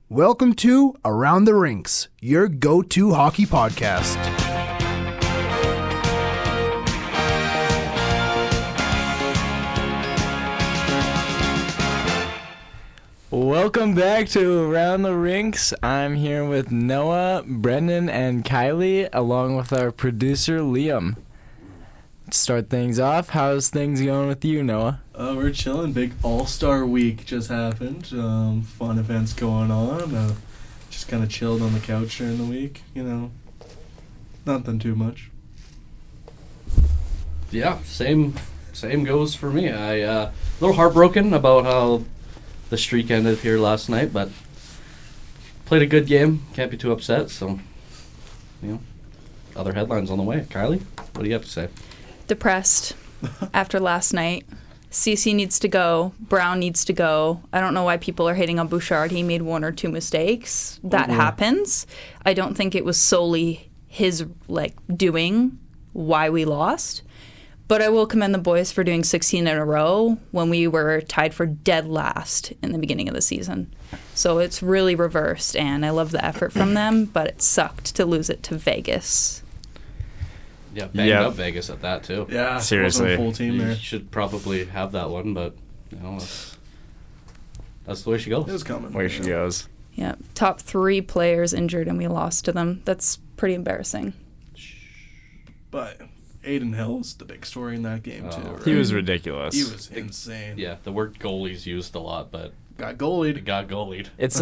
Welcome to Around the Rinks, your go-to hockey podcast. Welcome back to Around the Rinks. I'm here with Noah, Brendan, and Kylee, along with our producer, Liam. To start things off, how's things going with you, Noah? We're chilling. Big All-Star week just happened. Fun events going on. Just kind of chilled on the couch during the week. Nothing too much. Yeah, same goes for me. A little heartbroken about how the streak ended here last night, but played a good game. Can't be too upset. So, other headlines on the way. Kylee, what do you have to say? Depressed after last night. CC needs to go. Brown needs to go. I don't know why people are hating on Bouchard. He made one or two mistakes. That happens. I don't think it was solely his doing why we lost. But I will commend the boys for doing 16 in a row when we were tied for dead last in the beginning of the season. So it's really reversed, and I love the effort from them, but it sucked to lose it to Vegas. Yeah, banged up Vegas at that, too. Yeah, seriously. Full team You there. should probably have that one, but, that's the way she goes. It was coming. Where she goes. Yeah, top 3 players injured, and we lost to them. That's pretty embarrassing. But Aiden Hill's the big story in that game, too. Right? He was ridiculous. He was insane. Yeah, the word goalie's used a lot, but Got goalied. it got goalied. It's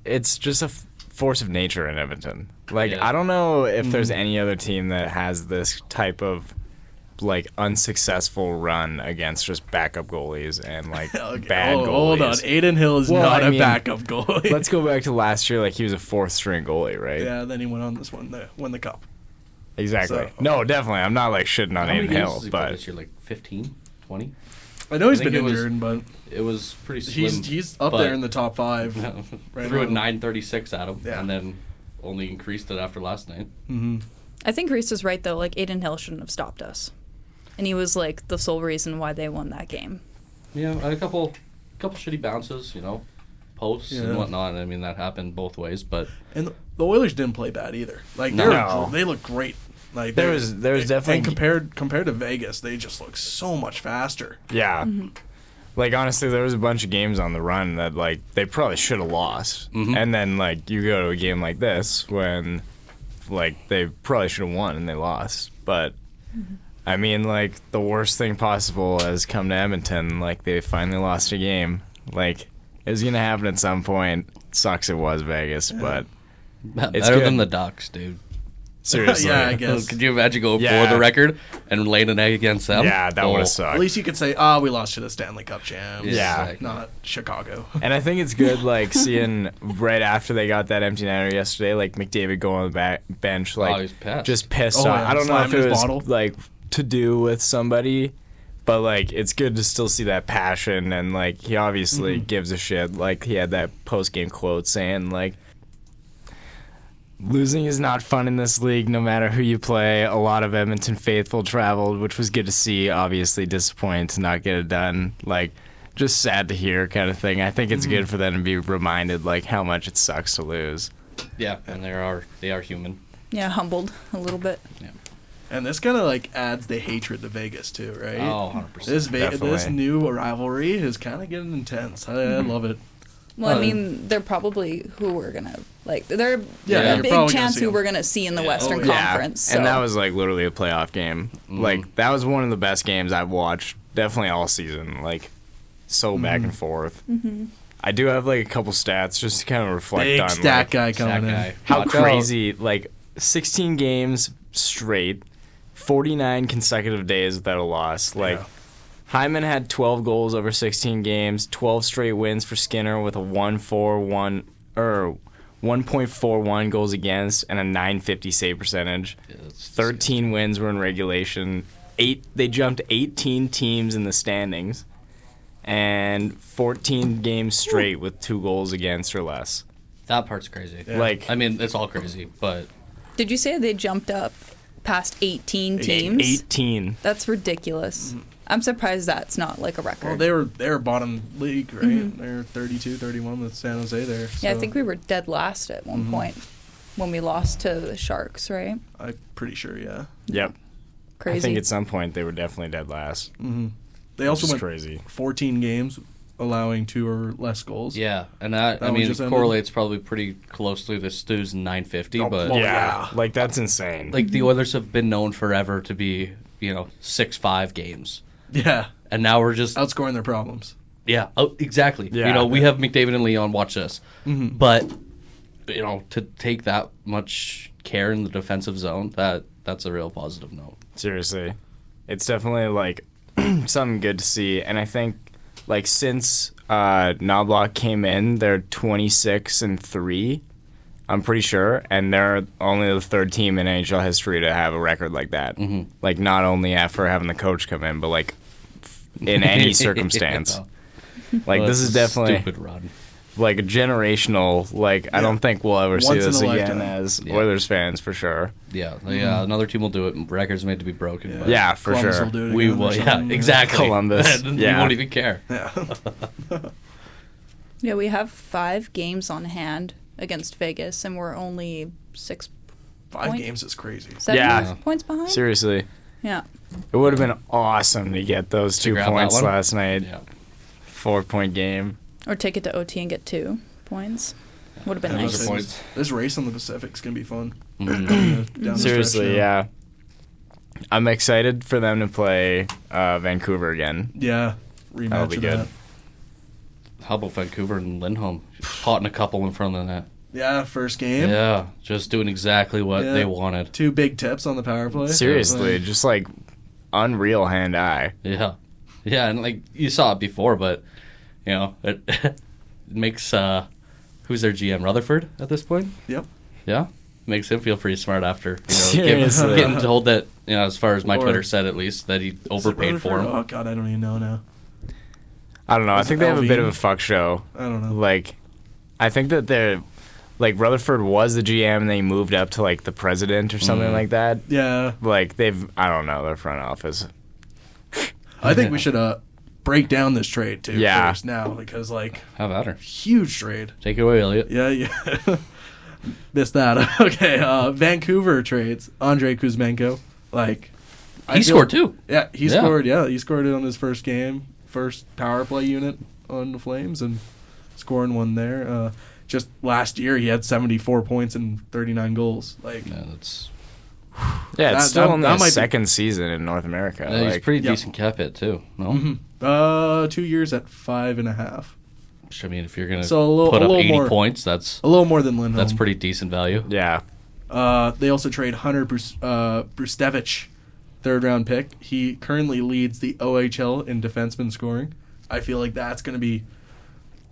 it's just a force of nature in Edmonton. Yeah. I don't know if there's any other team that has this type of unsuccessful run against just backup goalies and Okay, bad goalies. Hold on. Aiden Hill is not a backup goalie. Let's go back to last year. He was a 4th string goalie, right? Yeah, then he went on this one to win the cup. Exactly. So- No, definitely. I'm not shitting on How many Aiden games Hill, has he played but this year? 15, 20? I know he's I think been it was- injured, but It was pretty slim. he's up but- there in the top 5. Right Threw a now. 936 at him, Yeah. and then only increased it after last night. Mm-hmm. I think Reece is right, though. Aiden Hill shouldn't have stopped us. And he was, the sole reason why they won that game. Yeah, a couple shitty bounces, posts Yeah. and whatnot. I mean, that happened both ways, but And the Oilers didn't play bad either. No. They look great. there was definitely and compared to Vegas, they just look so much faster. yeah. Honestly, there was a bunch of games on the run that they probably should have lost, and then you go to a game like this when they probably should have won and they lost. But I mean, the worst thing possible has come to Edmonton. They finally lost a game. It was gonna happen at some point. Sucks it was Vegas, but it's better good. than the Ducks, dude. Seriously, Yeah, I guess. Could you imagine going Yeah. for the record and laying an egg against them? yeah, that would have At sucked. least you could say, we lost to the Stanley Cup champs. Yeah. Exactly. Not Chicago. And I think it's good, seeing right after they got that empty netter yesterday, McDavid go on the bench, he's pissed. just pissed Oh, off. yeah, I don't know if slamming it his was bottle. to do with somebody, but it's good to still see that passion, and he obviously gives a shit. He had that post game quote saying losing is not fun in this league, no matter who you play. A lot of Edmonton faithful traveled, which was good to see. Obviously disappointed to not get it done. Just sad to hear kind of thing. I think it's good for them to be reminded how much it sucks to lose. Yeah, and they are human. Yeah, humbled a little bit. And this kind of adds the hatred to Vegas too, right? Oh, 100%. This Definitely. new rivalry is kind of getting intense. I love it. Well, I mean, they're probably who we're going to, they're Yeah, a you're big probably gonna chance see who them. we're going to see in the Western yeah. Conference. So. And that was literally a playoff game. That was one of the best games I've watched definitely all season. So back and forth. I do have a couple stats just to kind of reflect Big on stat guy coming in. guy. how Watch out. crazy 16 games straight, 49 consecutive days without a loss. Yeah. Hyman had 12 goals over 16 games, 12 straight wins for Skinner with a 1.41 goals against and a 950 save percentage. Yeah, that's 13 wins were in regulation. They jumped 18 teams in the standings, and 14 games straight with 2 goals against or less. That part's crazy. Yeah. I mean, it's all crazy, but Did you say they jumped up past 18 teams? 18. That's ridiculous. I'm surprised that's not like a record. Well, they were bottom league, right? They're 32, 31 with San Jose there. Yeah, I so think we were dead last at one point when we lost to the Sharks, right? I'm pretty sure, yeah. Yep. Crazy. I think at some point they were definitely dead last. They also Which is went crazy. 14 games, allowing 2 or less goals. Yeah, and that I one mean, just ended? correlates probably pretty closely to Stu's 950, but well, Yeah, yeah. like that's insane. like the Oilers have been known forever to be, 6-5 games. Yeah. And now we're just Outscoring their problems. yeah, exactly. Yeah. We have McDavid and Leon watch this. But to take that much care in the defensive zone, that's a real positive note. Seriously. It's definitely like something good to see. And I think like since Knobloch came in, they're 26-3. I'm pretty sure, and they're only the third team in NHL history to have a record like that. Like not only after having the coach come in, but like in any circumstance. Like Well, this is it's a definitely stupid run. like a generational. Like I don't think we'll ever see Once in this a again lifetime. as Yeah. Oilers fans for sure. Yeah, another team will do it. Records made to be broken. But Yeah, for Columbus sure. will do it we again or will. Yeah, something. exactly. Columbus, We yeah. won't even care. Yeah. Yeah, we have 5 games on hand against Vegas, and we're only 5 Point. games is crazy. 7 Yeah. points behind. Seriously. Yeah. It would have been awesome to get those 2 grab that points one? last night. Yeah. 4-point game. Or take it to OT and get 2 points. Would have been Yeah, nice. those points. This race on the Pacific's going to be fun. Mhm. Down the Seriously, stretch now. yeah. I'm excited for them to play Vancouver again. Yeah. Rematch That'll be of good. that. How about Vancouver and Lindholm potting a couple in front of the net? Yeah, first game. Yeah, just doing exactly what Yeah. they wanted. 2 big tips on the power play. Seriously, Like, just like unreal hand-eye. Yeah, yeah, and like you saw it before, but it makes who's their GM, Rutherford at this point? Yep. Yeah, makes him feel pretty smart after Seriously. getting told that as far as my Or- Twitter said at least that he Is it overpaid for Rutherford? him. Oh, God, I don't even know now. I don't know. I Was think it they have a bit of Alvin? a fuck show. I don't know. Like, I think that they're like Rutherford was the GM and they moved up to like the president or something like that. Yeah. Like I don't know, their front office. I think we should break down this trade, too, Yeah. first now, because, like, How about her? huge trade. Take it away, Elliot. Yeah, yeah. Missed that. Okay, Vancouver trades. Andrei Kuzmenko. Like, He scored too. Yeah, he Yeah. scored. Yeah, he scored it on his first game, first power play unit on the Flames, and scoring one there. Just last year, he had 74 points and 39 goals. Like, Yeah, that's Yeah, it's That- still that- in that the might be- second season in North America. he's Like, pretty Yep. decent cap hit too. No, 2 years at 5.5. I mean if you're gonna So a little- put a up little 80 more. points, that's A little more than Lindholm. that's pretty decent value. yeah. They also trade Hunter Brustevich, third round pick. He currently leads the OHL in defenseman scoring. I feel like that's going to be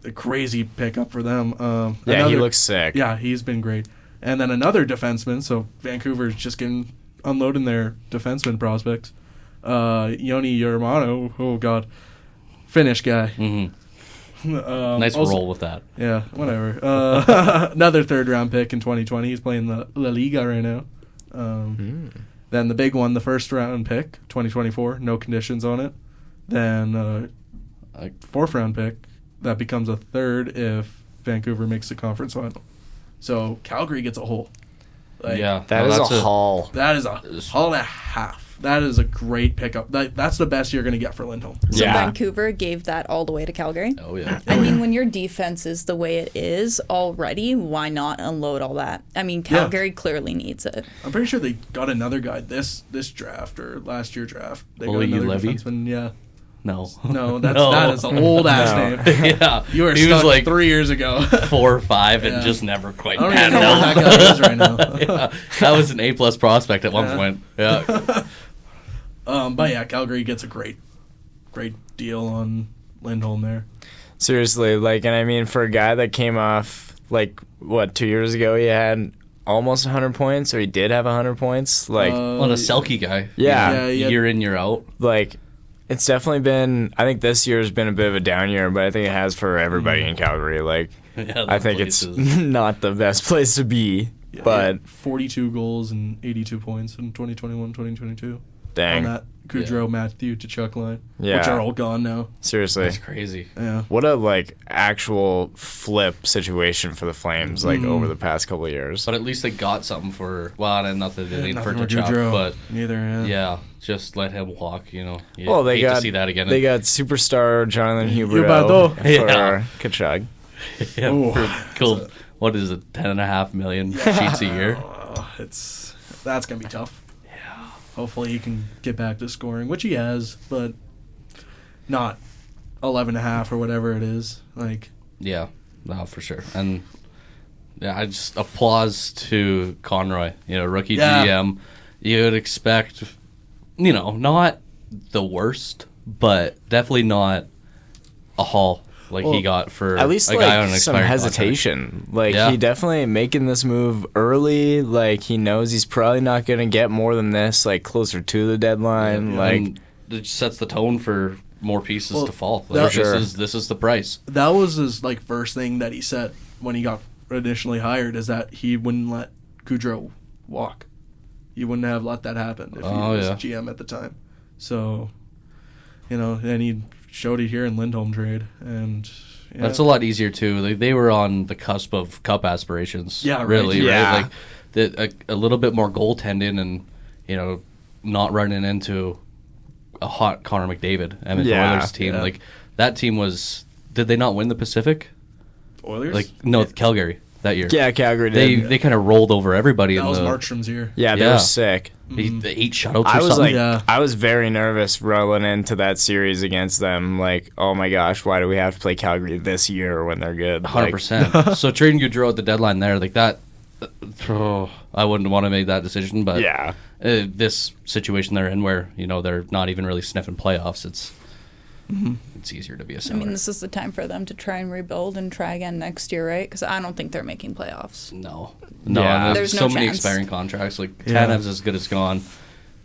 a crazy pickup for them. Yeah, he another- looks sick. Yeah, he's been great. And then another defenseman. So Vancouver's just unloading their defenseman prospects. Yoni Yermano. Oh God, Finnish guy. hmm Nice Also- roll with that. Yeah, whatever. Another third round pick in 2020. He's playing the La Liga right now. Then the big one, the first round pick, 2024, no conditions on it. Then a fourth round pick that becomes a third if Vancouver makes the conference final. So Calgary gets a haul. Like, Yeah, That no, is that's a haul. that is a haul and a half. That is a great pickup. That's the best you're going to get for Lindholm. So Yeah. Vancouver gave that all the way to Calgary. Oh yeah. I mean, when your defense is the way it is already, why not unload all that? I mean, Calgary clearly needs it. I'm pretty sure they got another guy this draft or last year draft. They got Oli another Levy? defenseman. Yeah. No. No, that is an old ass name. Yeah. You were he stuck was like 3 years ago. 4 or 5 and Yeah. just never quite I don't panned even know what out. that guy is right now. Yeah, that was an A+ prospect at one Yeah. point. Yeah. But yeah, Calgary gets a great deal on Lindholm there. Seriously, like, and I mean, for a guy that came off, like, 2 years ago, he had almost 100 points, or he did have 100 points. Like, On a Selke guy. yeah, yeah. Year in, year out. like, it's definitely been, I think this year's been a bit of a down year, but I think it has for everybody in Calgary. Like, Yeah, I the think it's places. not the best place to be, Yeah, but he had 42 goals and 82 points in 2021, 2022. Dang. on that Goudreau, Matthew, Tkachuk line, Yeah. which are all gone now. Seriously. That's crazy. Yeah. What a actual flip situation for the Flames over the past couple of years. But at least they got something for, well, and not that they need for Nothing for Tkachuk, Goudreau. but Neither. yeah, just let him walk, You Well, they hate got to see that again. They got superstar Jonathan Huberdeau. Huberdeau for Yeah. Tkachuk. yeah, Ooh. for cool, what is it, 10.5 million sheets a year? That's gonna be tough. Yeah. Hopefully he can get back to scoring, which he has, but not 11.5 or whatever it is. Yeah, no, for sure. And yeah, I just applause to Conroy, rookie Yeah. GM. You would expect, not the worst, but definitely not a haul he got for At least a guy on an some expiring hesitation. Yeah. He definitely making this move early. He knows he's probably not going to get more than this. Closer to the deadline. And it sets the tone for more pieces to fall. Sure. This is the price. that was his first thing that he said when he got initially hired, is that he wouldn't let Goudreau walk. He wouldn't have let that happen if he was GM at the time. So, and he showed it here in Lindholm trade, and That's a lot easier too. They were on the cusp of cup aspirations. Yeah, right. really. Yeah. Right? A little bit more goaltending, and not running into a hot Connor McDavid and the Oilers team. Yeah. That team was. Did they not win the Pacific? Oilers. No, Calgary that year. Yeah, Calgary did. They kind of rolled over everybody. That in was the, Markstrom's year. Yeah, they Yeah. were sick. the 8 shutouts I or was something. I was very nervous rolling into that series against them. Oh my gosh, why do we have to play Calgary this year when they're good? 100%. So trading Goudreau at the deadline there, that, I wouldn't want to make that decision. But Yeah. This situation they're in, where they're not even really sniffing playoffs, it's easier to be a I seller. mean, this is the time for them to try and rebuild and try again next year, right? Because I don't think they're making playoffs. No, Yeah. and There's so no many chance. expiring contracts. Yeah. Tanev's as good as gone.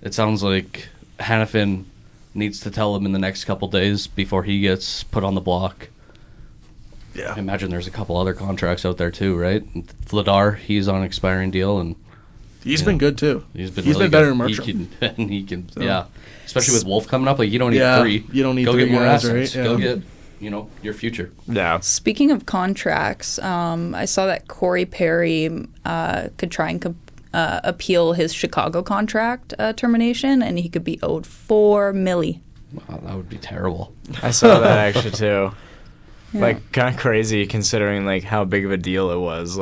It sounds like Hannafin needs to tell him in the next couple days before he gets put on the block. Yeah. I imagine there's a couple other contracts out there too, right? Vladar, he's on an expiring deal, and He's been good too. he's been better good. than Markstrom. He can, yeah. Especially with Wolf coming up, you don't need 3. You don't need Go 3 get more guys, assets. right? Go Yeah. get your future. Yeah. Speaking of contracts, I saw that Corey Perry could try and appeal his Chicago contract termination, and he could be owed $4 million. Wow, that would be terrible. I saw that actually too. Yeah. Kind of crazy considering how big of a deal it was.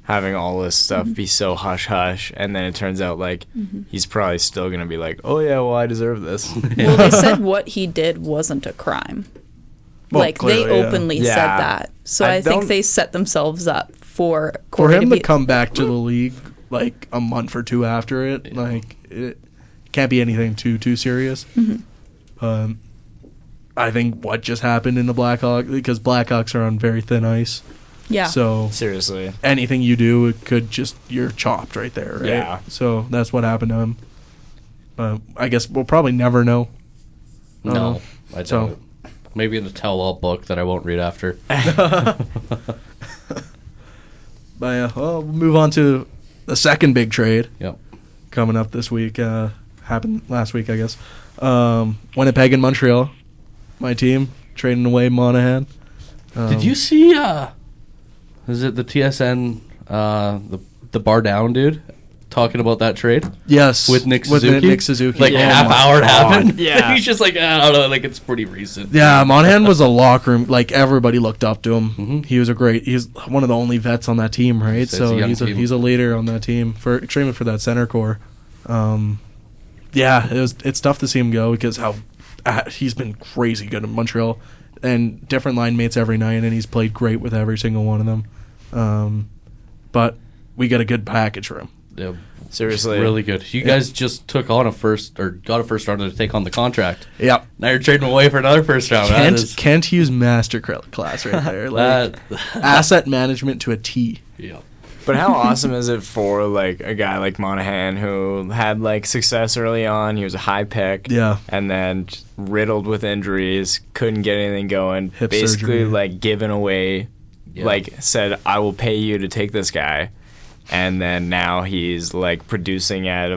Having all this stuff be so hush hush, and then it turns out he's probably still gonna be oh yeah, well I deserve this. Well, they said what he did wasn't a crime. Well, they clearly, yeah. openly Yeah. said that. So I I think don't- they set themselves up for For Corey him to to be. come back to the league a month or 2 after it, it can't be anything too serious. I think what just happened in the Blackhawks, because Blackhawks are on very thin ice. Yeah. So Seriously. anything you do, it could you're chopped right there, right? Yeah. So that's what happened to him. But I guess we'll probably never know. No, I don't. So- Maybe in a tell-all book that I won't read after. But we'll move on to the second big trade Yep. coming up this week. Happened last week, I guess. Winnipeg and Montreal, my team, trading away Monahan. Did you see? Is it the TSN? The bar down dude talking about that trade Yes, with Nick Suzuki. Nick Suzuki. Like Oh half my hour it God. happened. Yeah. He's just I don't know. It's pretty recent. Yeah, Monahan was a locker room. Everybody looked up to him. Mhm. He was he's one of the only vets on that team, right? It's a So young team. he's a leader on that team extremely for that center core. Yeah, it's tough to see him go because he's been crazy good in Montreal and different line mates every night, and he's played great with every single one of them. But we got a good package for him. Yeah, Seriously. really good. You guys just got a first rounder to take on the contract. Yep. Now you're trading away for another first round. Kent Hughes master class right there. Asset management to a T. Yeah. But how awesome is it for a guy like Monahan who had success early on? He was a high pick, Yeah. and then just riddled with injuries, couldn't get anything going. Hip basically surgery. given away, Yeah. said I will pay you to take this guy, and then now he's producing at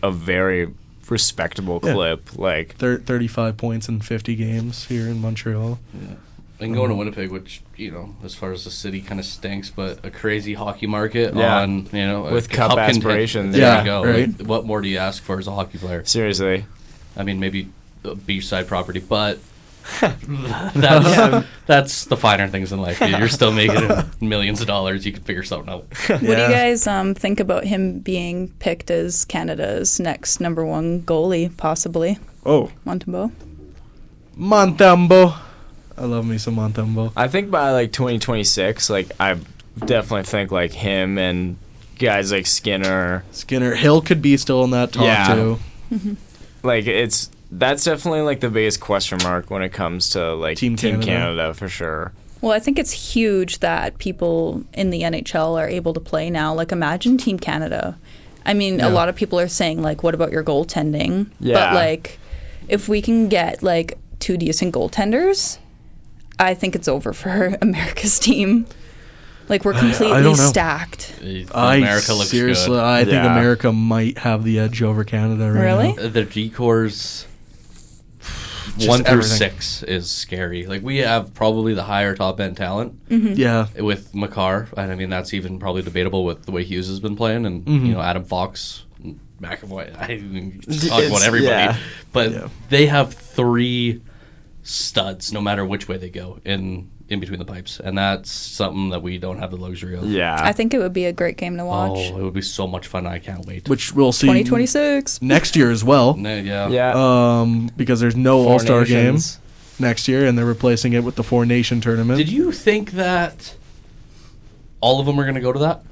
a very respectable Yeah. clip. Like 35 points in 50 games here in Montreal. Yeah. And going to Winnipeg, which, as far as the city kind of stinks, but a crazy hockey market Yeah. on, With cup content- aspirations. There Yeah, you go. right. Like, what more do you ask for as a hockey player? seriously. I mean, maybe a beachside property, but that's the finer things in life. You're still making millions of dollars. You can figure something out. What do you guys think about him being picked as Canada's next number one goalie, possibly? Oh, Montembeault? Montembeault. I love me some Montembeault. I think by like 2026, like I definitely think like him and guys like Skinner. Hill could be still in that talk Yeah. too. Like that's definitely like the biggest question mark when it comes to like Team Team Canada. Canada for sure. Well, I think it's huge that people in the NHL are able to play now. Like, imagine Team Canada. I mean, Yeah. a lot of people are saying, like, what about your goaltending? Yeah. But, like, if we can get, like, 2 decent goaltenders, I think it's over for America's team. Like, we're I completely don't know. stacked. America looks seriously, good. I think Yeah. America might have the edge over Canada right Really? now. The G-Cores Just 1 through everything. 6 is scary. Like, we have probably the higher top-end talent Yeah. with Makar, and I mean, that's even probably debatable with the way Hughes has been playing, and, Adam Fox, McAvoy, I even talk about everybody. yeah. But Yeah. they have 3 studs, no matter which way they go, in between the pipes, and that's something that we don't have the luxury of. Yeah. I think it would be a great game to watch. Oh, it would be so much fun. I can't wait. Which we'll see 2026. next year as well. Yeah. yeah. Because there's no Four All-Star game nations. next year, and they're replacing it with the Four Nation tournament. Did you think that all of them are going to go to that?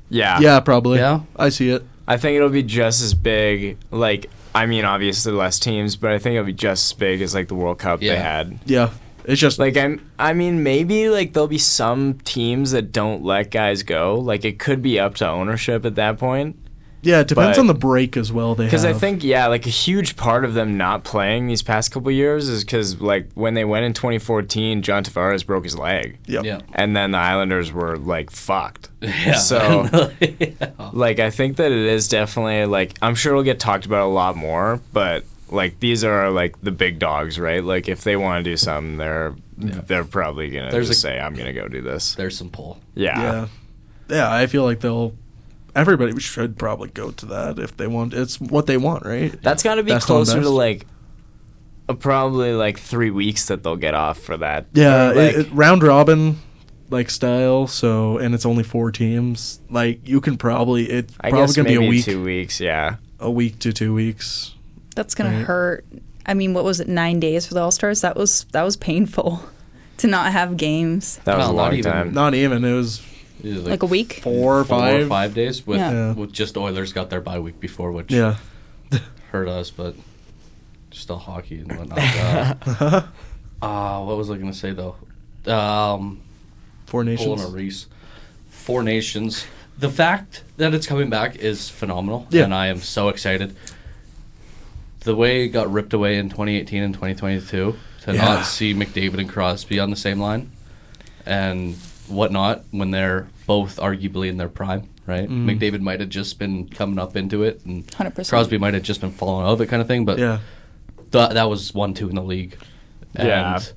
Yeah. Yeah, probably. Yeah? I see it. I think it'll be just as big. Like, I mean, obviously less teams, but I think it'll be just as big as like the World Cup they Yeah. had. Yeah. It's just Like, I mean, maybe like there'll be some teams that don't let guys go. Like, it could be up to ownership at that point. yeah, it depends but- on the break as well. Because I have. think, yeah, like a huge part of them not playing these past couple years is because, like, when they went in 2014, John Tavares broke his leg. Yep. Yeah. And then the Islanders were, like, fucked. Yeah. So, like, I think that it is definitely, like, I'm sure it'll get talked about a lot more, but, like, these are, like, the big dogs, right? Like, if they want to do something, they're probably going to just say, I'm going to go do this. There's some pull. Yeah. Yeah, I feel like everybody should probably go to that if they want. It's what they want, right? That's got to be Best on closer to, best. like, probably, like, 3 weeks that they'll get off for that. Yeah, Or, like, round robin like style. So, and it's only 4 teams. Like you can probably I probably guess gonna be maybe a week, 2 weeks, yeah. a week to 2 weeks. That's going Right. to hurt. I mean, what was it, 9 days for the All-Stars? That was painful to not have games. That was Well, a not long even- time. Not even. It was Yeah, Like a week? 4 or 5. 4 or 5 days with, Yeah. with just Oilers got their bye week before, which Yeah. hurt us, but still hockey and whatnot. What was I going to say, though? Four Pulling nations. a Reece. 4 Nations. The fact that it's coming back is phenomenal, Yeah. and I am so excited. The way it got ripped away in 2018 and 2022, to Yeah. not see McDavid and Crosby on the same line and whatnot when they're both arguably in their prime, right? McDavid might have just been coming up into it, and 100%. Crosby might have just been falling out of it kind of thing, but Yeah. that was 1-2 in the league. Yeah. And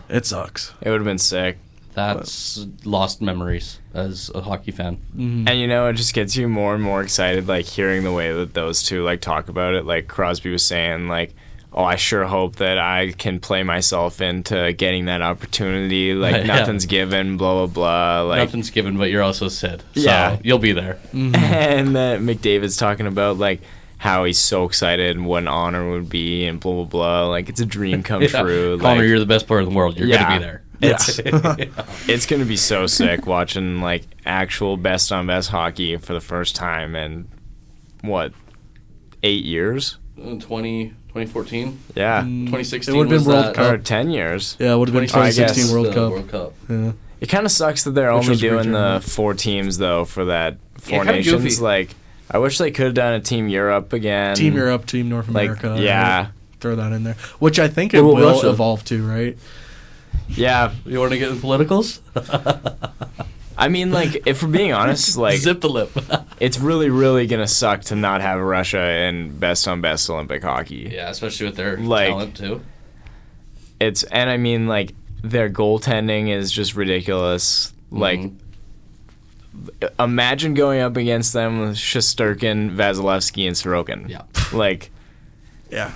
It sucks. It would have been sick. that's lost memories as a hockey fan. And you know, it just gets you more and more excited, like hearing the way that those two like talk about it. Like Crosby was saying, like, "Oh, I sure hope that I can play myself into getting that opportunity. Like Yeah. nothing's given, blah blah blah." Like, Nothing's given, but you're also Sid. So Yeah. you'll be there. and McDavid's talking about like how he's so excited and what an honor it would be, and blah blah blah. Like it's a dream come Yeah. true. Connor, like, you're the best player in the world. You're Yeah. going to be there. It's it's gonna be so sick watching like actual best on best hockey for the first time in what 8 years? 2014, Yeah, 2016 It would've been was World that, Cup. or 10 years. Yeah, it would have been 2016 2016 World was Cup. the World Cup. Yeah. It kind of sucks that they're Which only was a great doing the tournament. 4 teams though for that Four kinda Nations. goofy. Like, I wish they could have done a Team Europe again. Team Europe, Team North Like, America. yeah, right? Throw that in there. Which I think it What about will Russia? evolve to, right? yeah. You want to get in politicals? I mean, like, if we're being honest, like, Zip the lip. it's really, really gonna suck to not have Russia in best on best Olympic hockey. Yeah, especially with their Like, talent too. And I mean, like, their goaltending is just ridiculous. Like, imagine going up against them with Shesterkin, Vasilevsky, and Sorokin. Yeah. Like, Yeah.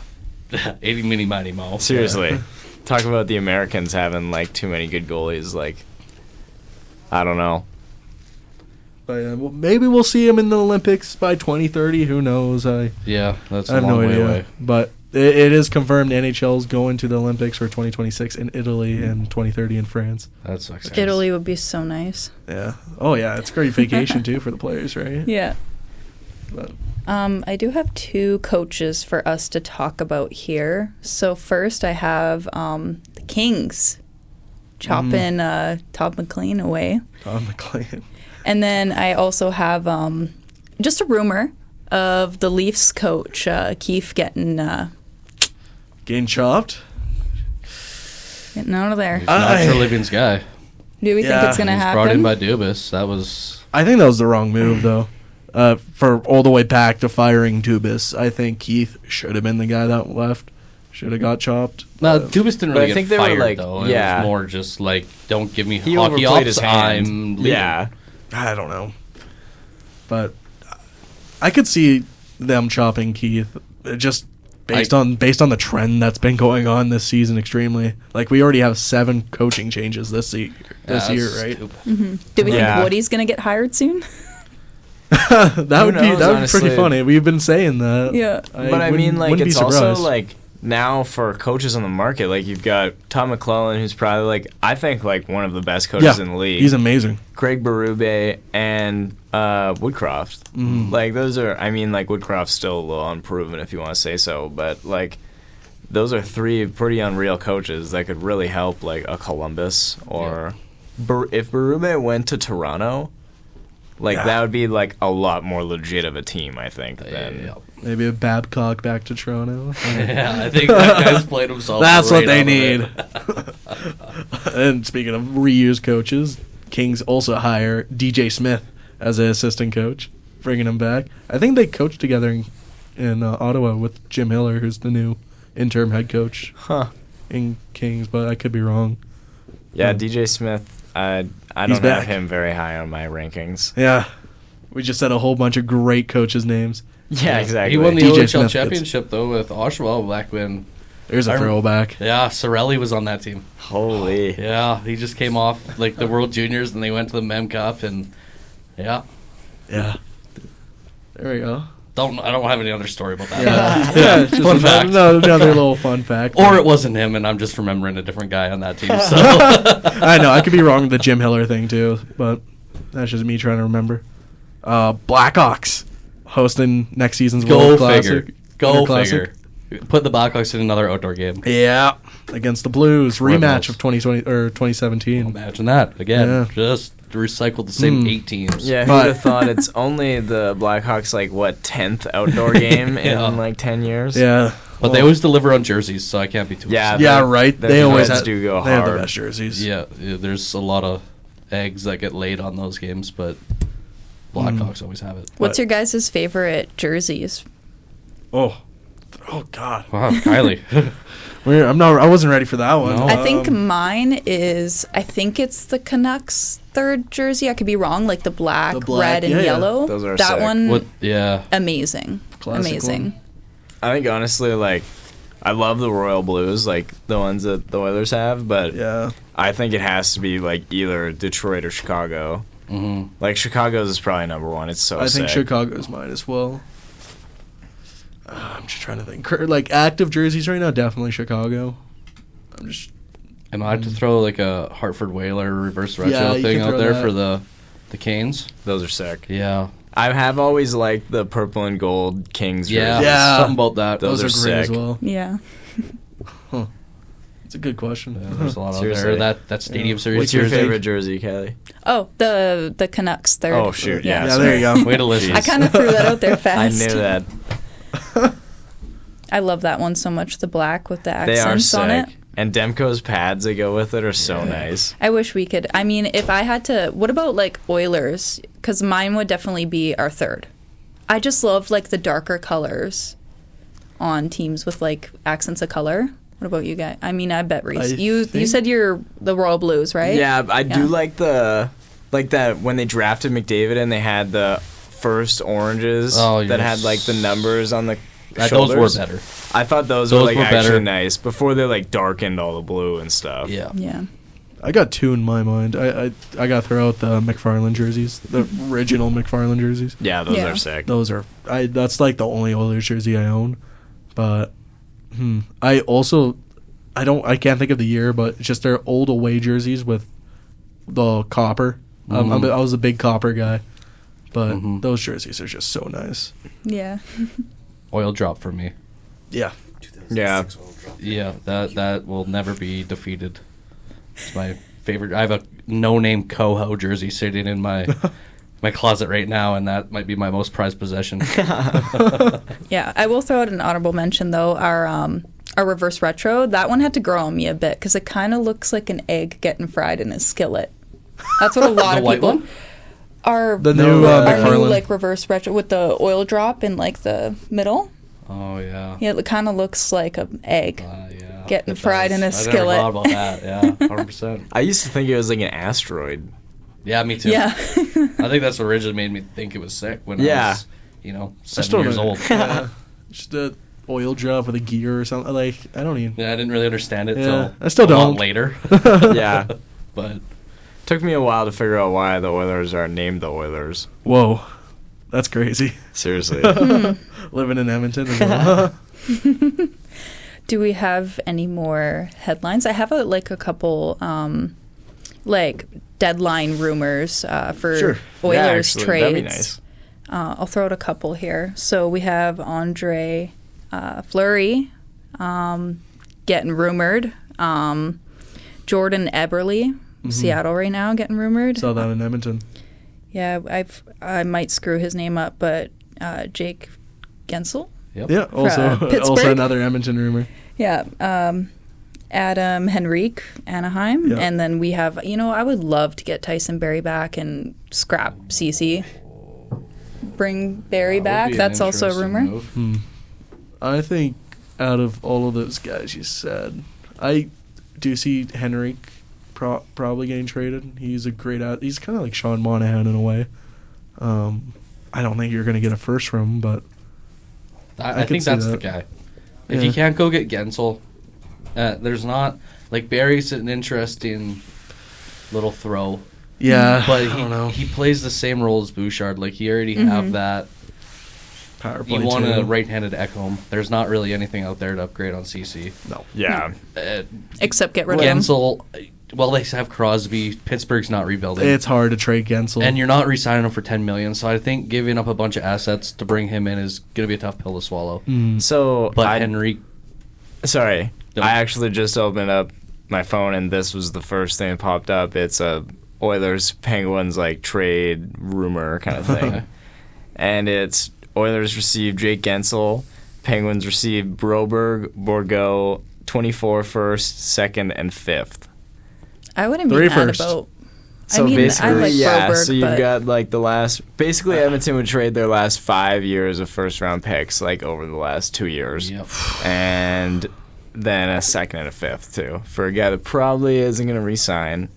80 mini mighty mo. seriously. Talk about the Americans having, like, too many good goalies. Like, I don't know. But well, maybe we'll see him in the Olympics by 2030. Who knows? Yeah, that's I a have long no way idea. away. But it is confirmed NHL's going to the Olympics for 2026 in Italy and 2030 in France. That sucks. Italy would be so nice. Yeah. Oh, yeah. It's a great vacation, too, for the players, right? Yeah. But, I do have 2 coaches for us to talk about here. So first I have the Kings chopping Todd McLean away. Tom McLean. And then I also have just a rumor of the Leafs coach, Keefe, getting chopped? out of there. He's not your Livingston guy. Do we think Yeah, it's going to He's happen? brought in by Dubas. That was I think that was the wrong move, though. For all the way back to firing Dubas, I think Keith should have been the guy that left. Should have got chopped. no. Dubas didn't But I really think get they were, fired like, though. yeah. It was more just like, don't give me He hockey overplayed ops. his hand. I'm leaving. Yeah. I don't know. But I could see them chopping Keith just based on the trend that's been going on this season extremely. Like, we already have 7 coaching changes this year, That's right? stupid. Do we Yeah. think Woody's going to get hired soon? that would knows, be pretty honestly? funny. We've been saying that. Yeah. But I mean, like, wouldn't be it's also, surprised. like, now for coaches on the market, like, you've got Tom McClellan, who's probably, like, I think, like, one of the best coaches in the league. He's amazing. Craig Berube and Woodcroft. Mm-hmm. Like, those are, I mean, like, Woodcroft's still a little unproven, if you want to say so, but, like, those are 3 pretty unreal coaches that could really help, like, a Columbus or if Berube went to Toronto, like, that would be, like, a lot more legit of a team, I think, than... Yeah. Maybe a Babcock back to Toronto. Yeah, I think that guy's played himself. That's right what they out need. of it. And speaking of reused coaches, Kings also hire DJ Smith as an assistant coach, bringing him back. I think they coached together in Ottawa with Jim Hiller, who's the new interim head coach in Kings, but I could be wrong. Yeah, DJ Smith, I He's don't back. have him very high on my rankings. Yeah. We just said a whole bunch of great coaches' names. Yeah, exactly. He won the DJ OHL Smith, championship though with Oshawa back when. There's a throwback. Yeah, Sorelli was on that team. Holy. Yeah, he just came off like the World Juniors and they went to the Mem Cup and yeah. Yeah. There we go. I don't have any other story about that. Yeah, it's just Fun fact. another little fun fact. Or it wasn't him and I'm just remembering a different guy on that team. So I know, I could be wrong with the Jim Hiller thing too, but that's just me trying to remember. Blackhawks hosting next season's go World figure. Classic. Go Winter Classic. figure. Put the Blackhawks in another outdoor game. Yeah, against the Blues, rematch Rebels. of 2020 or 2017. Imagine that. Again, Yeah. just recycled the same 8 teams. Yeah, who'd But- have thought it's only the Blackhawks, like, what, 10th outdoor game Yeah. in, like, 10 years? Yeah, But they always deliver on jerseys, so I can't be too Yeah, upset. yeah, right. the They always Reds have, do go They have the hard. best jerseys. Yeah, there's a lot of eggs that get laid on those games, but Blackhawks always have it. What's your guys' favorite jerseys? Oh God. Wow, Kylie. I wasn't ready for that one. No. I think mine is, I think it's the Canucks' 3rd jersey. I could be wrong, like the black, black, red, and yeah, yeah. yellow. Those are that sick. one, What? Yeah. amazing. Classic amazing. one. I think, honestly, like, I love the Royal Blues, like, the ones that the Oilers have, but Yeah. I think it has to be, like, either Detroit or Chicago. Mm-hmm. Like, Chicago's is probably number 1. It's so I sick. think Chicago's mine as well. I'm just trying to think. Like, active jerseys right now, definitely Chicago. I'm just... And I had to throw like a Hartford Whaler reverse retro Yeah, you thing can out throw there that. for the Canes. Those are sick. Yeah. I have always liked the purple and gold Kings Yeah. jerseys. Yeah. Something about that. Those Those are are great as sick. well. Yeah. It's a good question. Yeah, there's a lot out Seriously. there. That Stadium Yeah. Series What's your jersey. favorite jersey, Kelly? Oh, the Canucks 3rd. Oh, shoot, yeah. Yeah, there you go. Way to listen. I kind of threw that out there I fast. knew that. I love that one so much. The black with the They are accents on it. sick. And Demko's pads that go with it are so nice. I wish we could. I mean, if I had to, what about like Oilers? Because mine would definitely be our third. I just love like the darker colors on teams with like accents of color. What about you guys? I mean, I bet Reece. You said you're the Royal Blues, right? Yeah, I do like that when they drafted McDavid and they had the first oranges that had like the numbers on the shoulders. Those were better. I thought those were like were actually better. nice before they like darkened all the blue and stuff. Yeah. Yeah. I got two in my mind. I got to throw out the McFarland jerseys, the original McFarland jerseys. Yeah, those Yeah. are sick. Those are that's like the only Oilers jersey I own. But I can't think of the year, but it's just their old away jerseys with the copper. I was a big copper guy, but those jerseys are just so nice. Yeah. Oil drop for me. Yeah. Yeah. Yeah, that will never be defeated. It's my favorite. I have a no-name Coho jersey sitting in my closet right now, and that might be my most prized possession. Yeah. I will throw out an honorable mention though. Our reverse retro, that one had to grow on me a bit because it kind of looks like an egg getting fried in a skillet. That's what a lot The of white people. one? The new Our new McFarland. like reverse retro with the oil drop in like the middle. Oh yeah. Yeah, it kind of looks like an egg Yeah. getting It fried in a does. skillet. I never thought about that. Yeah, 100%. I used to think it was like an asteroid. Yeah, me too. Yeah. I think that's what originally made me think it was sick when I was, 7 years old. Yeah. Just a oil drop with a gear or something. Like, I don't even. Yeah, I didn't really understand it Yeah, till I still a lot don't. later. Yeah. But Took me a while to figure out why the Oilers are named the Oilers. Whoa. That's crazy. Seriously. Living in Edmonton as well. Do we have any more headlines? I have a couple like deadline rumors for Sure. Oilers Yeah, actually, trades. that'd be nice. I'll throw out a couple here. So we have Andre Fleury getting rumored. Jordan Eberle, Seattle right now, getting rumored. Saw that in Edmonton. Yeah, I might screw his name up, but Jake Gensel. yep. Yeah, also Pittsburgh? another Edmonton rumor. Yeah, Adam Henrique, Anaheim. Yeah. And then we have, I would love to get Tyson Barrie back and scrap CC. Bring Barrie That back. would be an That's also a interesting rumor. move. I think out of all of those guys you said, I do see Henrique probably getting traded. He's a great he's kind of like Sean Monahan in a way. I don't think you're going to get a first from him, but I could think see that's that. the guy. If Yeah. you can't go get Gensel, there's not like Barry's an interesting little throw, yeah, but I don't know. he plays the same role as Bouchard. Like you already have that. Power play You want too. a right-handed Ekholm. There's not really anything out there to upgrade on CC. No. Yeah. Except get rid of him. Gensel, well, they have Crosby. Pittsburgh's not rebuilding. It's hard to trade Gensel. And you're not re-signing him for $10 million, so I think giving up a bunch of assets to bring him in is going to be a tough pill to swallow. So But Henry, sorry, No. I actually just opened up my phone and this was the first thing that popped up. It's a Oilers Penguins like trade rumor kind of thing, and it's Oilers received Jake Gensel, Penguins received Broberg, Bourgault, 24 first, second, and fifth. I wouldn't be 3 mad first. about. So I mean, basically, I like yeah. Broberg, So you've but got like the last. Basically, Edmonton would trade their last 5 years of first round picks, like over the last 2 years, yep. and then a second and a fifth too for a guy that probably isn't going to re-sign.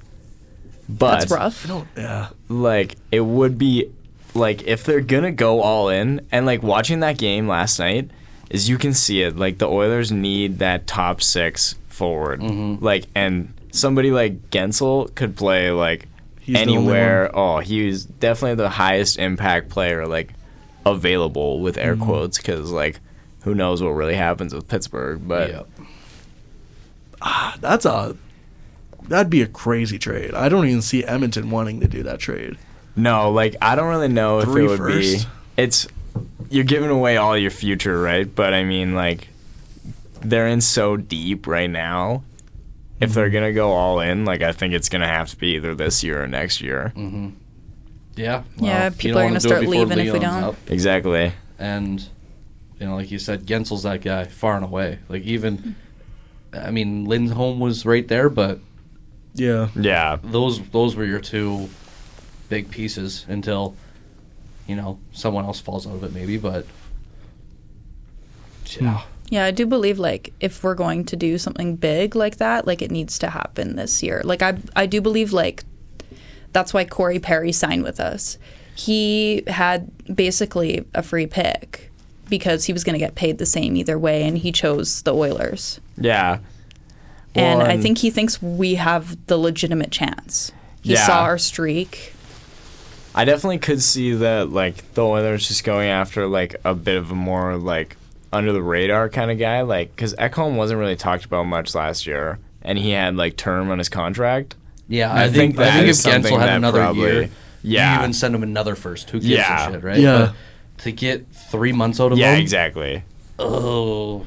But that's rough. Yeah. like it would be like if they're gonna go all in, and like watching that game last night is you can see it, like the Oilers need that top 6 forward, like, and somebody like Gensel could play like He's the only anywhere. Oh, he was definitely the highest impact player like available with air quotes, because like who knows what really happens with Pittsburgh, but Yep. That'd be a crazy trade. I don't even see Edmonton wanting to do that trade. no, like I don't really know if 3 it would first? be. It's you're giving away all your future, right? But I mean, like they're in so deep right now. If they're gonna go all in, like I think it's gonna have to be either this year or next year. Yeah. Yeah, you people don't are wanna gonna do it start before leaving if we Leon's don't. up. Exactly. And, like you said, Gensel's that guy far and away. Like, even I mean, Lindholm was right there, but Yeah. Yeah. those were your two big pieces until, someone else falls out of it maybe, but yeah. Yeah, I do believe, like, if we're going to do something big like that, like, it needs to happen this year. Like, I do believe, like, that's why Corey Perry signed with us. He had basically a free pick because he was going to get paid the same either way, and he chose the Oilers. Yeah. And Well, I think he thinks we have the legitimate chance. He Yeah. saw our streak. I definitely could see that, like, the Oilers just going after, like, a bit of a more, like, under the radar kind of guy. Like, because Ekholm wasn't really talked about much last year, and he had, like, term on his contract. Yeah, And I think if is Gensel something had that another probably- year, Yeah. you even send him another first. Who gives Yeah. a shit, right? Yeah. But to get 3 months out of Yeah, him, exactly. oh,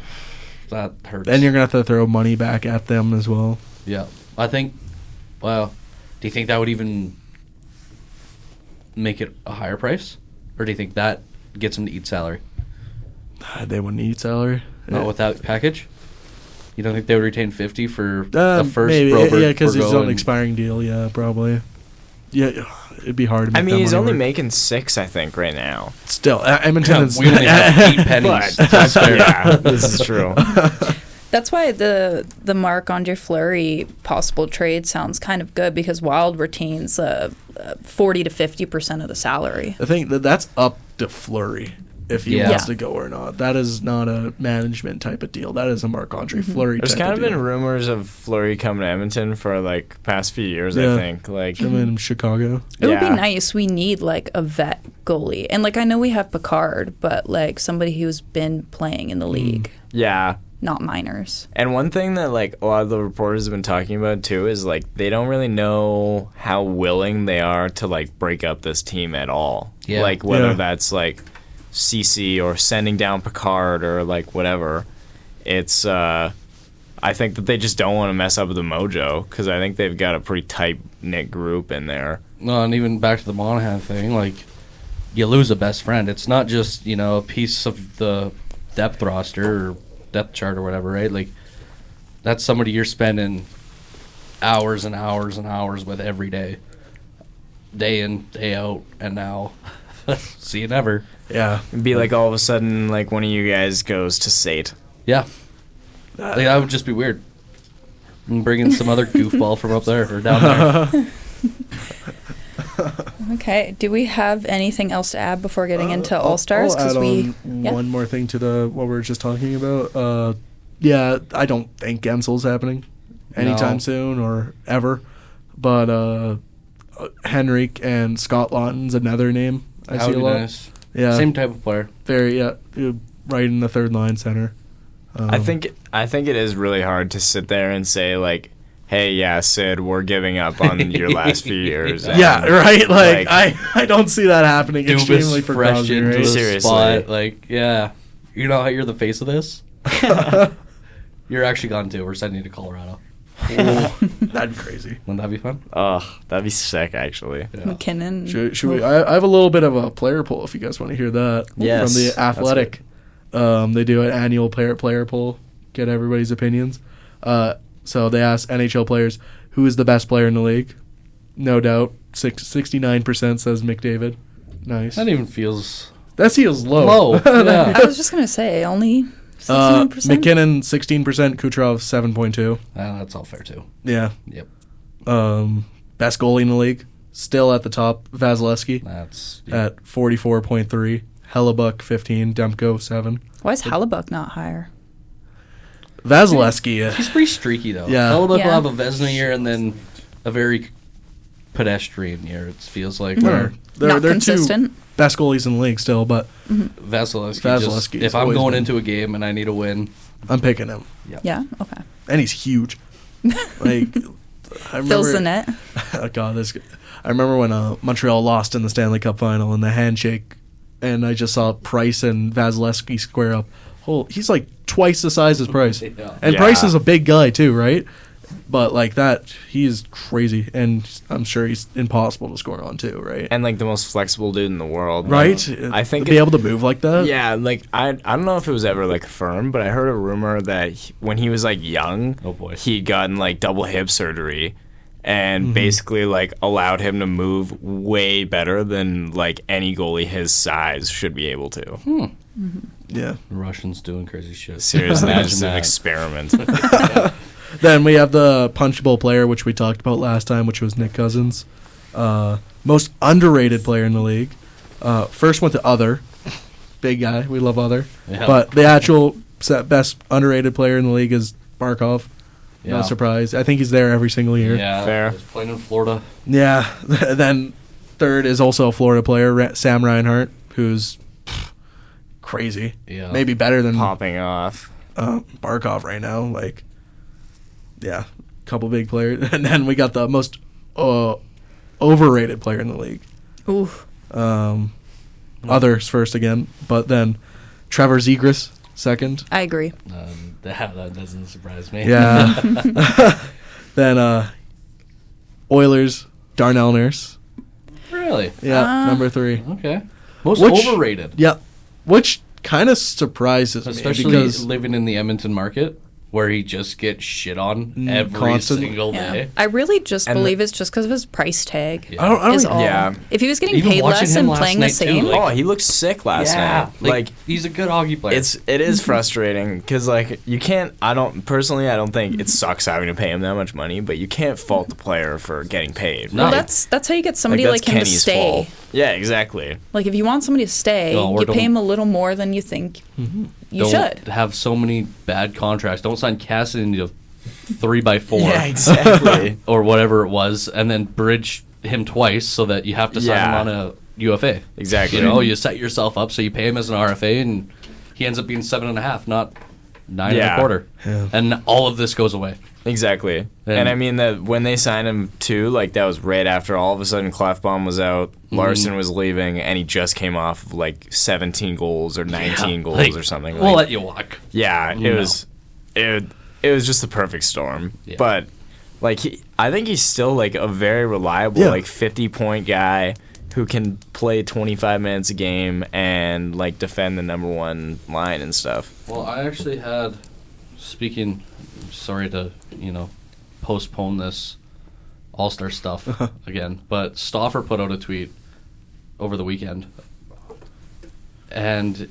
that hurts. Then you're going to have to throw money back at them as well. Yeah. I think, well, do you think that would even make it a higher price? Or do you think that gets him to eat salary? They wouldn't eat salary. Not with that package? You don't think they would retain 50 for the first maybe. Broberg, Yeah, because he's Bourgault, on an and- expiring deal. Yeah, probably. Yeah, it'd be hard to make I mean, that he's money only work. making 6, I think, right now. Still, Edmonton is... We only have 8 pennies. But that's fair. Yeah, this is true. That's why the Marc-Andre Fleury possible trade sounds kind of good, because Wild retains 40 to 50% of the salary. I think that's up to Fleury if he Yeah. wants to go or not. That is not a management type of deal. That is a Marc-Andre Fleury There's type kind of of deal. been rumors of Fleury coming to Edmonton for, like, past few years, Yeah. I think. Like, I'm in Chicago. It would be Yeah. nice. We need, like, a vet goalie. And, like, I know we have Picard, but, like, somebody who's been playing in the league, yeah. not minors. And one thing that, like, a lot of the reporters have been talking about, too, is, like, they don't really know how willing they are to, like, break up this team at all. Yeah. Like, whether Yeah. that's, like, CC or sending down Picard or, like, whatever. It's, I think that they just don't want to mess up with the mojo, because I think they've got a pretty tight-knit group in there. No, and even back to the Monahan thing, like, you lose a best friend. It's not just, a piece of the depth roster or depth chart or whatever, right? Like, that's somebody you're spending hours and hours and hours with every day. Day in, day out, and now see you never. Yeah. It'd be like all of a sudden, like, one of you guys goes to Sate. Yeah. Like, that would just be weird. And bring in some other goofball from up there or down there. Okay. Do we have anything else to add before getting into All-Stars? I'll add we on one more thing to what we were just talking about. Yeah, I don't think Gensel's happening anytime No. soon or ever. But Henrik and Scott Laughton's another name I That see would a be lot. nice. Yeah, Same type of player. very right in the third line center. I think it is really hard to sit there and say, like, hey, yeah, Sid, we're giving up on your last few years. and, Yeah, right. Like, like- I don't see that happening extremely Dubas for fresh Crosby. into Right? the Seriously. spot. Like, yeah. You know how you're the face of this? You're actually gone too. We're sending you to Colorado. That'd be crazy. Wouldn't that be fun? Ugh, that'd be sick, actually. Yeah. McKinnon. Should we? I have a little bit of a player poll if you guys want to hear that. Yes, From the that's Athletic. They do an annual player poll, get everybody's opinions. So they ask NHL players, who is the best player in the league? No doubt, 69% says McDavid. Nice. That even feels That feels low. low. Yeah. I was just going to say, only 69%. McKinnon 16%, Kucherov 7.2. That's all fair too. Yeah. Yep. Best goalie in the league, still at the top, Vasilevsky That's at 44.3. Hellebuck 15, Demko 7. Why is Hellebuck not higher? Vasilevsky, he's pretty streaky though. Yeah. Hellebuck Yeah. will have a Vezina year and then a very pedestrian year. It feels like They're not two consistent. best goalies in the league still, but Vasilevsky. Vasilevsky If has I'm always going been- into a game and I need a win, I'm picking him. Yeah, okay. And he's huge. Like, I remember, Fills the net. Oh God, I remember when Montreal lost in the Stanley Cup final in the handshake, and I just saw Price and Vasilevsky square up. Oh, he's like twice the size as Price, Yeah. and Yeah. Price is a big guy too, right? But like that, he's crazy, and I'm sure he's impossible to score on too, right? And like the most flexible dude in the world, Right? Like, I think to be able to move like that. Yeah, like I don't know if it was ever like confirmed, but I heard a rumor that when he was like young, Oh, boy. he'd gotten like double hip surgery, and basically like allowed him to move way better than like any goalie his size should be able to. Yeah. The Russians doing crazy shit. Seriously, Imagine just an that. experiment. Then we have the punchable player, which we talked about last time, which was Nick Cousins. Most underrated player in the league. First went to Other. Big guy. We love Other. Yeah. But the actual best underrated player in the league is Barkov. No Yeah. surprise. I think he's there every single year. Yeah, Fair. he's playing in Florida. Yeah. Then third is also a Florida player, Sam Reinhart, who's crazy. Yeah. Maybe better than Popping off. Barkov right now. Like, yeah, couple big players. And then we got the most overrated player in the league. Ooh. Others first again, but then Trevor Zegras second. I agree. That doesn't surprise me. Yeah. Then Oilers, Darnell Nurse. Really? Yeah, number 3. Okay. Most Which- overrated. Yeah, which kind of surprises Especially me because living in the Edmonton market, where he just gets shit on every constantly. single Yeah. day. I really just And believe it's just because of his price tag. Yeah. I don't Is even- all. Yeah. If he was getting Even paid watching less him and last playing the night, too, same, like- Oh, he looked sick last night. Like he's a good hockey player. it is frustrating because like you can't. I don't think it sucks having to pay him that much money, but you can't fault the player for getting paid. No. well, that's how you get somebody that's like him to Kenny's stay. fault. Yeah, exactly. Like if you want somebody to stay, No, or you pay don't- him a little more than you think you Don't should. have so many bad contracts. Don't sign Cassidy to 3x4 Yeah, exactly. or whatever it was, and then bridge him twice so that you have to sign him Yeah. on a UFA. Exactly. You know, you set yourself up so you pay him as an RFA, and he ends up being 7.5, not 9.25. Yeah. And all of this goes away. Exactly. And- And I mean that when they signed him too, like that was right after all of a sudden Clefbaum was out, Larson was leaving, and he just came off of like 17 goals or 19 goals Like, or something. We'll Like, let you walk. yeah, it No. was it was just the perfect storm. Yeah. But like I think he's still like a very reliable Yeah. like 50-point guy who can play 25 minutes a game and like defend the number 1 line and stuff. Well, I actually had, sorry to, postpone this All-Star stuff again, but Stauffer put out a tweet over the weekend, and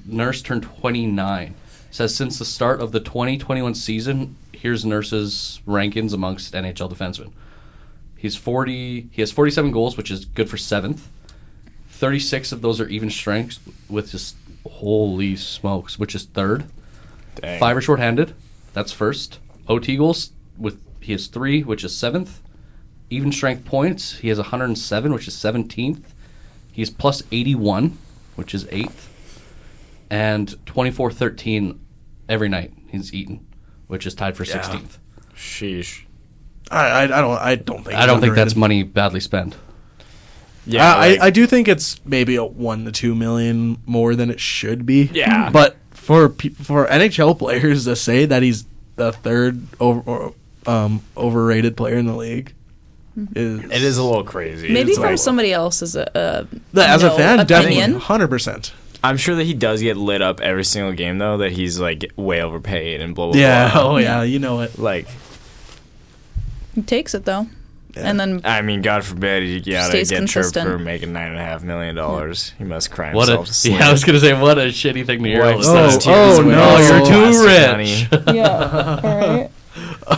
Nurse turned 29. Says, since the start of the 2021 season, here's Nurse's rankings amongst NHL defensemen. He has 47 goals, which is good for 7th. 36 of those are even strengths, with just holy smokes, which is 3rd. Dang. 5 are shorthanded, that's 1st. OT goals, he has 3, which is 7th. Even strength points, he has 107, which is 17th. He's plus 81, which is 8th. And 24-13 every night he's eaten, which is tied for 16th. Sheesh. I don't think I don't think that's underrated. money badly spent. Yeah, I do think it's maybe a 1 to 2 million more than it should be. Yeah. But for NHL players to say that he's the 3rd overrated player in the league is it is a little crazy. Maybe It's from like- somebody else's as a fan, opinion. definitely 100%. I'm sure that he does get lit up every single game though, that he's like way overpaid and blah blah Yeah. blah. Oh yeah. You know it. Like He takes it though, and then I mean, God forbid he gotta Stays get chirped consistent. for making $9.5 million. He must cry What himself to sleep. I was gonna say, what a shitty thing to hear. Wipes Oh, those tears oh, away. no. Oh, you're too Plastic rich. yeah, all right.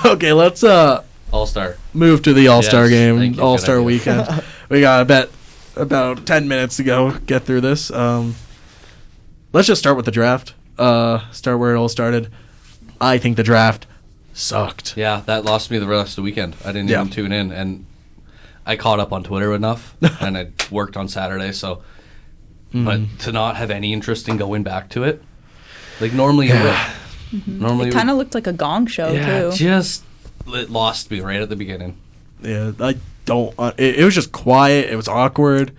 Okay. Let's All-Star. move to the All-Star Yes, game, thank you. All-Star Good weekend. We got about 10 minutes to go get through this. Let's just start with the draft. Start where it all started. I think the draft sucked. Yeah, that lost me the rest of the weekend. I didn't Yeah. even tune in, and I caught up on Twitter enough, and I worked on Saturday, so... But to not have any interest in going back to it, like normally you would. Normally It kind of looked like a gong show yeah, too. it lost me right at the beginning. Yeah, I don't. It was just quiet. It was awkward.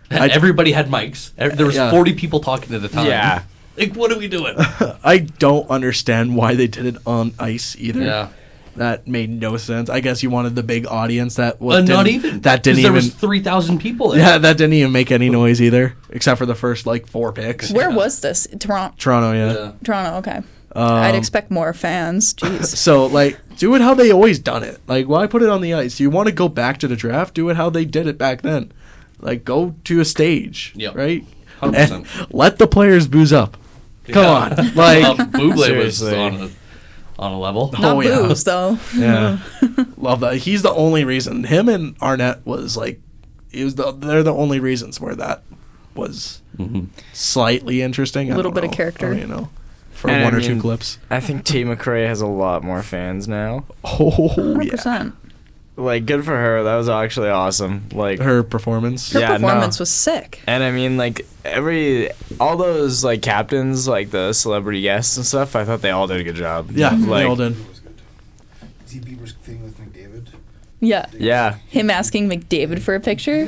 Everybody had mics. There was Yeah. 40 people talking at the time. Yeah. Like, what are we doing? I don't understand why they did it on ice either. Yeah. That made no sense. I guess you wanted the big audience that was Not even. That didn't 'Cause even. There was 3,000 people there. Yeah, that didn't even make any noise either, except for the first like 4 picks. Where was this? Toronto, yeah. Toronto, okay. I'd expect more fans. Jeez. So, like, do it how they always done it. Like, why put it on the ice? You want to go back to the draft? Do it how they did it back then. Like, go to a stage, Yep. right? 100%. And let the players booze up. Come on. Like, Buble was Seriously. on a level. Not Oh, yeah. booze, though. yeah. Love that. He's the only reason. Him and Arnett was, like, they're the only reasons where that was slightly interesting. A little bit of character. You know, for And one I or two mean, clips. I think T. McRae has a lot more fans now. Oh, yeah. 100%. Like, good for her. That was actually awesome. Like, Her performance. Her Yeah, performance no. was sick. and I mean, like, all those, like, captains, like, the celebrity guests and stuff, I thought they all did a good job. Yeah, they Like, all did. It was good. Z Bieber's thing with McDavid. Yeah. Yeah. Him asking McDavid for a picture.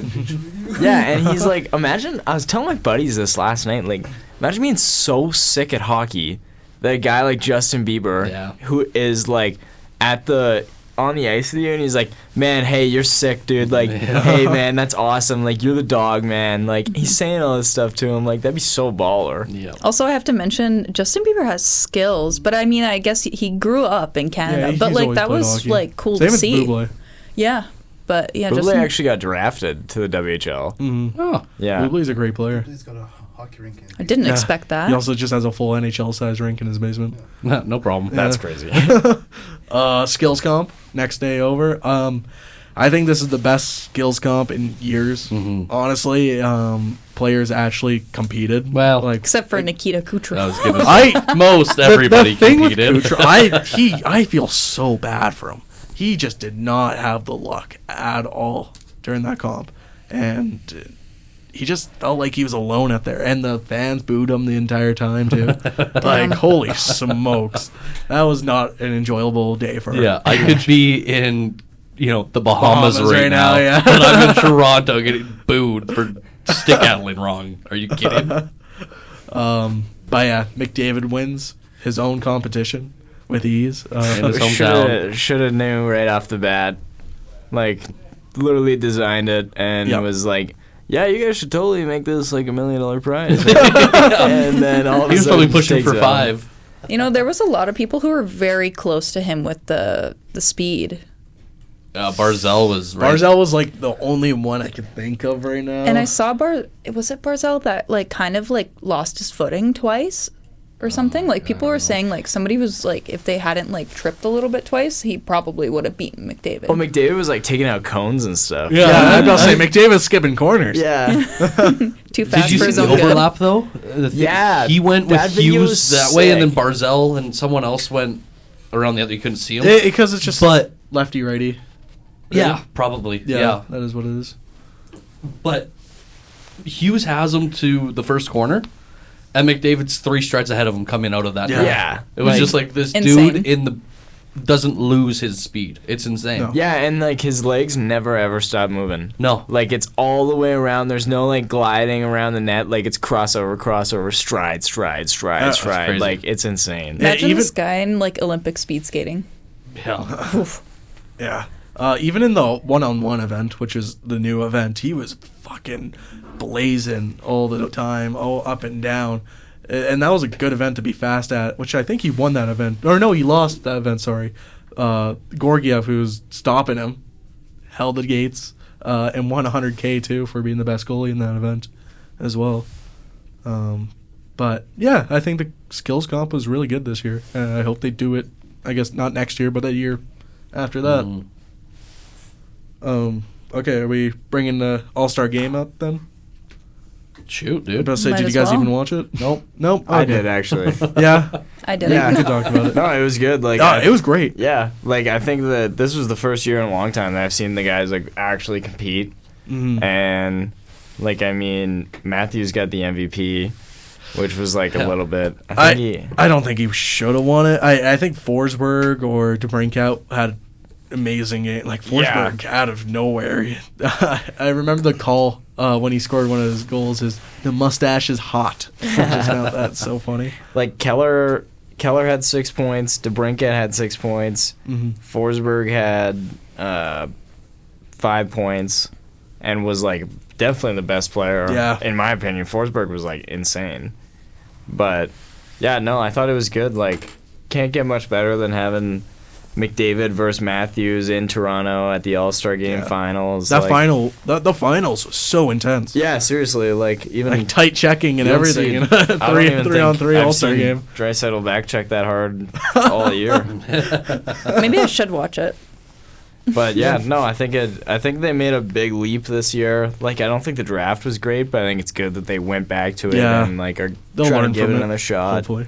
Yeah, and he's like, imagine, I was telling my buddies this last night, like, imagine being so sick at hockey that a guy like Justin Bieber, Yeah. who is, like, on the ice with you, and he's like, man, hey, you're sick, dude. Like, hey, man, that's awesome. Like, you're the dog, man. Like, he's saying all this stuff to him. Like, that'd be so baller. Yeah. Also, I have to mention, Justin Bieber has skills, but I mean, I guess he grew up in Canada. Yeah, but, he's like, always that played was, hockey. like, cool Same to with see. Buble. Yeah. But, yeah, Buble Justin... actually got drafted to the WHL. Oh. Yeah. Buble's a great player. He's got a hockey rink in. I didn't Yeah. expect that. He also just has a full NHL size rink in his basement. No problem. That's crazy. Skills comp next day over. I think this is the best skills comp in years. Honestly, players actually competed. Well, like Except for Nikita Kucherov. I was gonna say, most the everybody thing competed. with Kucherov, I feel so bad for him. He just did not have the luck at all during that comp, and he just felt like he was alone out there, and the fans booed him the entire time too. Like, holy smokes, that was not an enjoyable day for him. Yeah, I could be in, the Bahamas right now, yeah. but I'm in Toronto getting booed for stick handling wrong. Are you kidding? But yeah, McDavid wins his own competition with ease. In his hometown. Should have knew right off the bat. Like, literally designed it and Yep. was like, yeah, you guys should totally make this like $1 million prize. And then all of a He was sudden probably just pushing takes for it 5. There was a lot of people who were very close to him with the speed. Barzell was right. Barzell was like the only one I could think of right now. And I saw was it Barzell that like kind of like lost his footing twice or something? Like people were saying like somebody was like if they hadn't like tripped a little bit twice, he probably would have beaten McDavid. Well, McDavid was like taking out cones and stuff. yeah, I'm about to say McDavid's skipping corners. Yeah. Too fast Did you for see his the own good. overlap though? Yeah, he went with that video Hughes was that way, and then sick. Barzell and someone else went around the other. You couldn't see him. Because it's just But- lefty righty. Yeah, probably. Yeah. that is what it is. But Hughes has him to the first corner, and McDavid's 3 strides ahead of him coming out of that. Yeah. corner. Yeah. It was Like, just like this insane. dude doesn't lose his speed. It's insane. No. Yeah, and like his legs never ever stop moving. No. Like it's all the way around. There's no like gliding around the net. Like it's crossover, stride. That's crazy. Like it's insane. Imagine even- this guy in like Olympic speed skating. Yeah. Oof. Yeah. Even in the one-on-one event, which is the new event, he was fucking blazing all the time, all up and down. And that was a good event to be fast at, which I think he won that event. Or no, he lost that event, sorry. Gorgiev, who was stopping him, held the gates, and won 100K too for being the best goalie in that event as well. But yeah, I think the skills comp was really good this year. I hope they do it, I guess not next year, but the year after that. Okay, are we bringing the All-Star game up then? Shoot, I dude. was about to say, Might did you as guys well. even watch it? Nope. I Okay. did actually. Yeah, I did Yeah. we it. could talk about it. No, it was good. Like Oh, it was great. Yeah, like I think that this was the first year in a long time that I've seen the guys like actually compete. Mhm. And like I mean, Matthews got the MVP, which was like a little bit. I think I don't think he should have won it. I think Forsberg or DeBrincat had amazing game. Like Forsberg out of nowhere. I remember the call when he scored one of his goals. The mustache is hot. I just found that so funny. like Keller Keller had 6 points. DeBrincat had 6 points. Forsberg had 5 points, and was like definitely the best player. Yeah. In my opinion, Forsberg was like insane. But yeah, no, I thought it was good. Like, can't get much better than having McDavid versus Matthews in Toronto at the All-Star Game finals. That like, final, the finals was so intense. Yeah, seriously, like even Like tight checking and you don't everything. see- In a I don't even three on think three I've All-Star seen game. Draisaitl back check that hard all year. Maybe I should watch it. But yeah, no, I think they made a big leap this year. Like, I don't think the draft was great, but I think it's good that they went back to it and like are They'll trying learn to give from it it, another shot. Hopefully.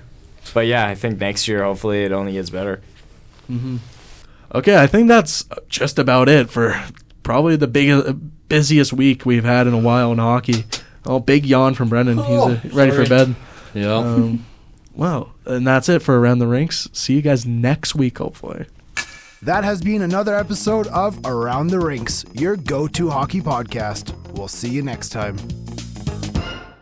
But yeah, I think next year, hopefully, it only gets better. Okay, I think that's just about it for probably the busiest week we've had in a while in hockey. Oh, big yawn from Brendan. He's ready for bed. Yeah. Wow, and that's it for Around the Rinks. See you guys next week, hopefully. That has been another episode of Around the Rinks, your go-to hockey podcast. We'll see you next time.